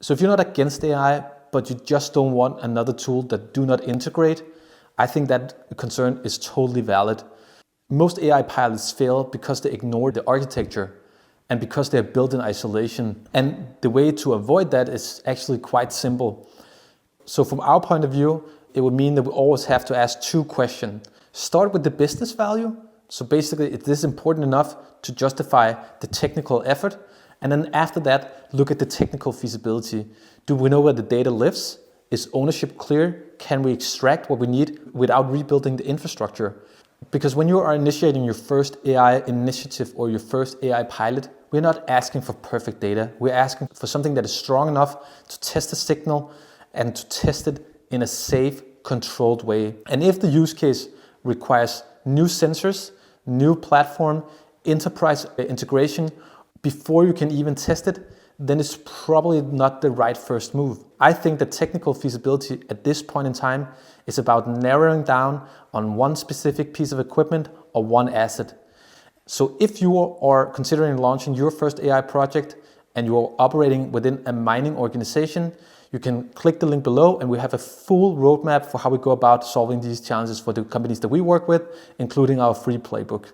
So if you're not against AI, but you just don't want another tool that do not integrate, I think that concern is totally valid. Most AI pilots fail because they ignore the architecture and because they're built in isolation. And the way to avoid that is actually quite simple. So from our point of view, it would mean that we always have to ask two questions. Start with the business value. So basically, is this important enough to justify the technical effort? And then after that, look at the technical feasibility. Do we know where the data lives? Is ownership clear? Can we extract what we need without rebuilding the infrastructure? Because when you are initiating your first AI initiative or your first AI pilot, we're not asking for perfect data. We're asking for something that is strong enough to test the signal and to test it in a safe, controlled way. And if the use case requires new sensors, new platform, enterprise integration, before you can even test it, then it's probably not the right first move. I think the technical feasibility at this point in time is about narrowing down on one specific piece of equipment or one asset. So if you are considering launching your first AI project and you are operating within a mining organization, you can click the link below and we have a full roadmap for how we go about solving these challenges for the companies that we work with, including our free playbook.